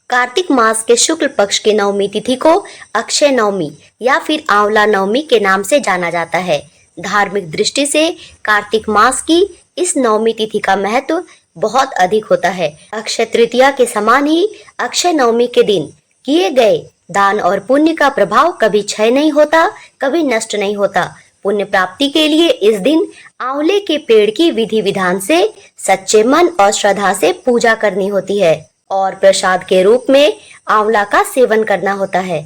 कार्तिक मास के शुक्ल पक्ष की नवमी तिथि को अक्षय नवमी या फिर आंवला नवमी के नाम से जाना जाता है। धार्मिक दृष्टि से कार्तिक मास की इस नवमी तिथि का महत्व बहुत अधिक होता है। अक्षय तृतीया के समान ही अक्षय नवमी के दिन किए गए दान और पुण्य का प्रभाव कभी क्षय नहीं होता, कभी नष्ट नहीं होता। पुण्य प्राप्ति के लिए इस दिन आंवले के पेड़ की विधि विधान से सच्चे मन और श्रद्धा से पूजा करनी होती है और प्रसाद के रूप में आंवला का सेवन करना होता है।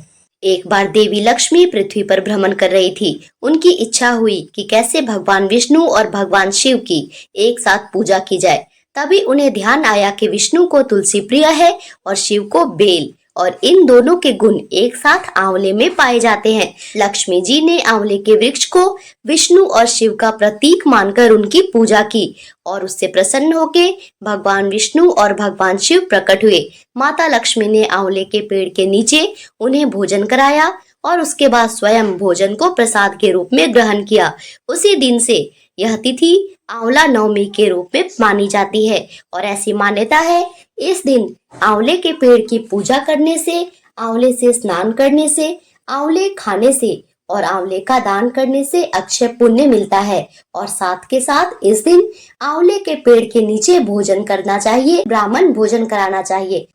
एक बार देवी लक्ष्मी पृथ्वी पर भ्रमण कर रही थी। उनकी इच्छा हुई कि कैसे भगवान विष्णु और भगवान शिव की एक साथ पूजा की जाए। तभी उन्हें ध्यान आया कि विष्णु को तुलसी प्रिय है और शिव को बेल, और इन दोनों के गुण एक साथ आंवले में पाए जाते हैं। लक्ष्मी जी ने आंवले के वृक्ष को विष्णु और शिव का प्रतीक मानकर उनकी पूजा की और उससे प्रसन्न होकर भगवान विष्णु और भगवान शिव प्रकट हुए। माता लक्ष्मी ने आंवले के पेड़ के नीचे उन्हें भोजन कराया और उसके बाद स्वयं भोजन को प्रसाद के रूप में ग्रहण किया। उसी दिन से यह तिथि आंवला नवमी के रूप में मानी जाती है और ऐसी मान्यता है इस दिन आंवले के पेड़ की पूजा करने से, आंवले से स्नान करने से, आंवले खाने से और आंवले का दान करने से अक्षय पुण्य मिलता है। और साथ के साथ इस दिन आंवले के पेड़ के नीचे भोजन करना चाहिए, ब्राह्मण भोजन कराना चाहिए।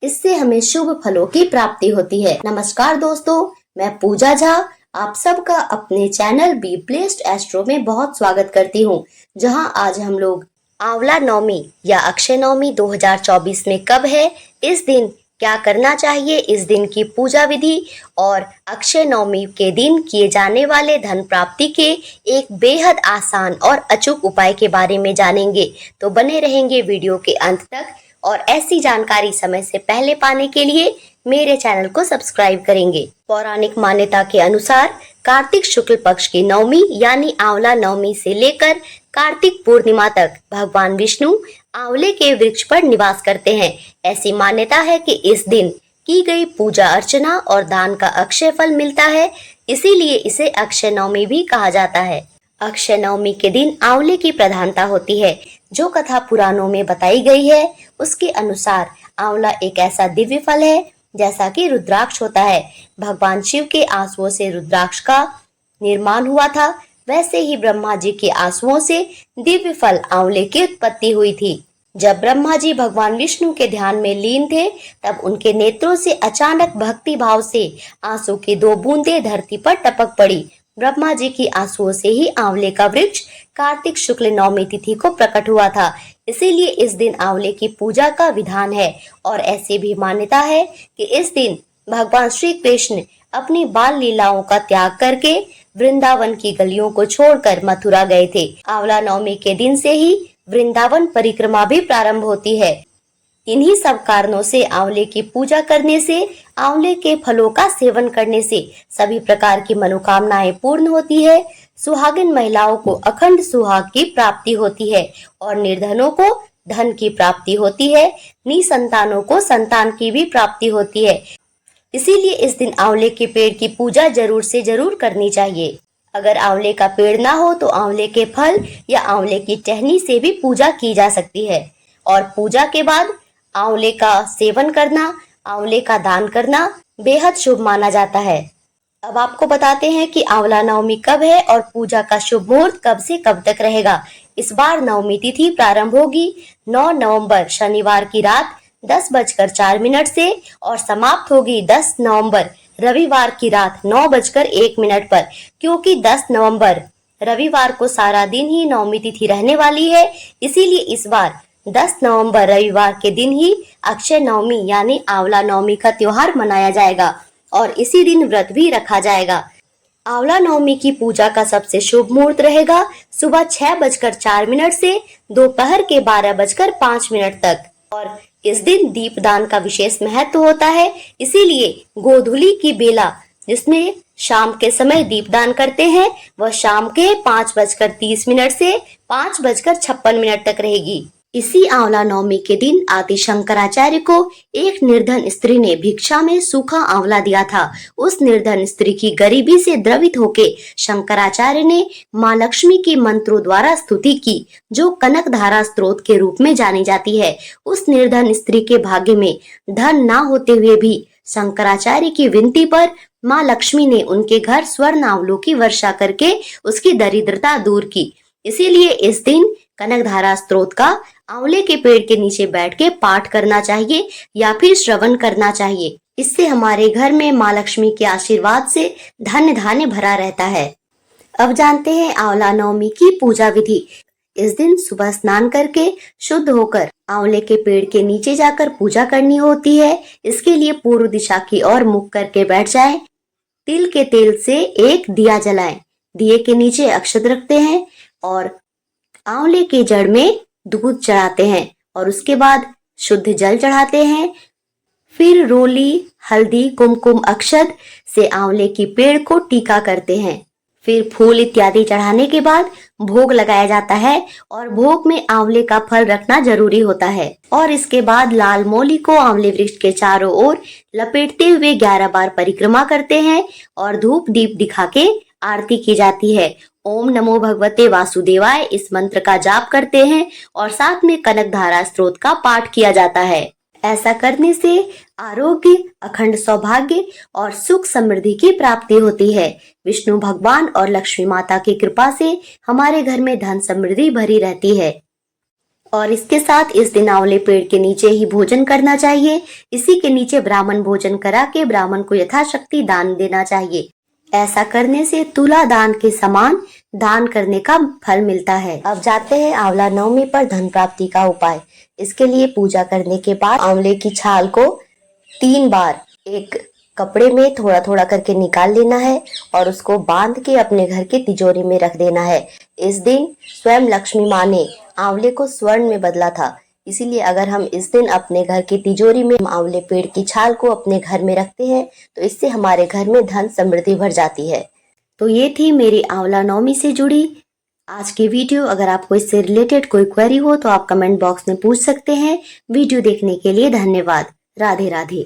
इससे हमें शुभ फलों की प्राप्ति होती है। नमस्कार दोस्तों, मैं पूजा झा आप सबका अपने चैनल बी प्लेस्ड एस्ट्रो में बहुत स्वागत करती हूँ, जहाँ आज हम लोग आंवला नवमी या अक्षय नवमी 2024 में कब है, इस दिन क्या करना चाहिए, इस दिन की पूजा विधि और अक्षय नवमी के दिन किए जाने वाले धन प्राप्ति के एक बेहद आसान और अचूक उपाय के बारे में जानेंगे। तो बने रहेंगे वीडियो के अंत तक और ऐसी जानकारी समय से पहले पाने के लिए मेरे चैनल को सब्सक्राइब करेंगे। पौराणिक मान्यता के अनुसार कार्तिक शुक्ल पक्ष की नवमी यानी आंवला नवमी से लेकर कार्तिक पूर्णिमा तक भगवान विष्णु आंवले के वृक्ष पर निवास करते हैं। ऐसी मान्यता है कि इस दिन की गई पूजा अर्चना और दान का अक्षय फल मिलता है, इसीलिए इसे अक्षय नवमी भी कहा जाता है। अक्षय नवमी के दिन आंवले की प्रधानता होती है। जो कथा पुराणों में बताई गई है उसके अनुसार आंवला एक ऐसा दिव्य फल है जैसा कि रुद्राक्ष होता है। भगवान शिव के आंसुओं से रुद्राक्ष का निर्माण हुआ था, वैसे ही ब्रह्मा जी के आंसुओं से दिव्य फल आंवले की उत्पत्ति हुई थी। जब ब्रह्मा जी भगवान विष्णु के ध्यान में लीन थे तब उनके नेत्रों से अचानक भक्ति भाव से आंसू की 2 बूंदें धरती पर टपक पड़ी। ब्रह्मा जी की आंसुओं से ही आंवले का वृक्ष कार्तिक शुक्ल नवमी तिथि को प्रकट हुआ था। इसीलिए इस दिन आंवले की पूजा का विधान है और ऐसी भी मान्यता है कि इस दिन भगवान श्री कृष्ण अपनी बाल लीलाओं का त्याग करके वृंदावन की गलियों को छोड़कर मथुरा गए थे। आंवला नवमी के दिन से ही वृंदावन परिक्रमा भी प्रारंभ होती है। इन्हीं सब कारणों से आंवले की पूजा करने से, आंवले के फलों का सेवन करने से सभी प्रकार की मनोकामनाएं पूर्ण होती है। सुहागिन महिलाओं को अखंड सुहाग की प्राप्ति होती है और निर्धनों को धन की प्राप्ति होती है। निसंतानों को संतान की भी प्राप्ति होती है। इसीलिए इस दिन आंवले के पेड़ की पूजा जरूर से जरूर करनी चाहिए। अगर आंवले का पेड़ ना हो तो आंवले के फल या आंवले की टहनी से भी पूजा की जा सकती है। और पूजा के बाद आंवले का सेवन करना, आंवले का दान करना बेहद शुभ माना जाता है। अब आपको बताते हैं कि आंवला नवमी कब है और पूजा का शुभ मुहूर्त कब से कब तक रहेगा। इस बार नवमी तिथि प्रारंभ होगी 9 नवंबर शनिवार की रात 10:04 से और समाप्त होगी 10 नवंबर रविवार की रात 9:01 पर। क्योंकि 10 नवंबर रविवार को सारा दिन ही नवमी तिथि रहने वाली है, इसीलिए इस बार 10 नवंबर रविवार के दिन ही अक्षय नवमी यानी आंवला नवमी का त्योहार मनाया जाएगा और इसी दिन व्रत भी रखा जाएगा। आंवला नवमी की पूजा का सबसे शुभ मुहूर्त रहेगा सुबह 6:04 से दोपहर के 12:05 तक। और इस दिन दीपदान का विशेष महत्व होता है, इसीलिए गोधूली की बेला जिसमें शाम के समय दीपदान करते हैं वह शाम के 5:30 से 5:56 तक रहेगी। इसी आंवला नवमी के दिन आदि शंकराचार्य को एक निर्धन स्त्री ने भिक्षा में सूखा आंवला दिया था। उस निर्धन स्त्री की गरीबी से द्रवित होके शंकराचार्य ने माँ लक्ष्मी की मंत्रों द्वारा स्तुति की, जो कनक धारा स्त्रोत के रूप में जानी जाती है। उस निर्धन स्त्री के भाग्य में धन ना होते हुए भी शंकराचार्य की विनती पर माँ लक्ष्मी ने उनके घर स्वर्ण आंवलों की वर्षा करके उसकी दरिद्रता दूर की। इसीलिए इस दिन कनकधारा स्त्रोत का आंवले के पेड़ के नीचे बैठ के पाठ करना चाहिए या फिर श्रवण करना चाहिए। इससे हमारे घर में माँ लक्ष्मी के आशीर्वाद से धन्य धान्य भरा रहता है। अब जानते हैं आंवला नवमी की पूजा विधि। इस दिन सुबह स्नान करके शुद्ध होकर आंवले के पेड़ के नीचे जाकर पूजा करनी होती है। इसके लिए पूर्व दिशा की ओर मुख करके बैठ जाएं। तिल के तेल से एक दिया जलाएं। दिए के नीचे अक्षत रखते हैं और आंवले के जड़ में दूध चढ़ाते हैं और उसके बाद शुद्ध जल चढ़ाते हैं। फिर रोली, हल्दी, कुमकुम अक्षत से आंवले की पेड़ को टीका करते हैं। फिर फूल इत्यादि चढ़ाने के बाद भोग लगाया जाता है और भोग में आंवले का फल रखना जरूरी होता है। और इसके बाद लाल मोली को आंवले वृक्ष के चारों ओर लपेटते हुए 11 बार परिक्रमा करते हैं और धूप दीप दिखा के आरती की जाती है। ओम नमो भगवते वासुदेवाय इस मंत्र का जाप करते हैं और साथ में कनकधारा स्त्रोत का पाठ किया जाता है। ऐसा करने से आरोग्य, अखंड सौभाग्य और सुख समृद्धि की प्राप्ति होती है। विष्णु भगवान और लक्ष्मी माता की कृपा से हमारे घर में धन समृद्धि भरी रहती है। और इसके साथ इस दिन आंवले पेड़ के नीचे ही भोजन करना चाहिए। इसी के नीचे ब्राह्मण भोजन करा के ब्राह्मण को यथाशक्ति दान देना चाहिए। ऐसा करने से तुला दान के समान दान करने का फल मिलता है। अब जाते हैं आंवला नवमी पर धन प्राप्ति का उपाय। इसके लिए पूजा करने के बाद आंवले की छाल को 3 बार एक कपड़े में थोड़ा थोड़ा करके निकाल लेना है और उसको बांध के अपने घर की तिजोरी में रख देना है। इस दिन स्वयं लक्ष्मी माँ ने आंवले को स्वर्ण में बदला था। इसीलिए अगर हम इस दिन अपने घर की तिजोरी में आंवले पेड़ की छाल को अपने घर में रखते हैं तो इससे हमारे घर में धन समृद्धि भर जाती है। तो ये थी मेरी आंवला नवमी से जुड़ी आज की वीडियो। अगर आपको इससे रिलेटेड कोई क्वेरी हो तो आप कमेंट बॉक्स में पूछ सकते हैं। वीडियो देखने के लिए धन्यवाद। राधे राधे।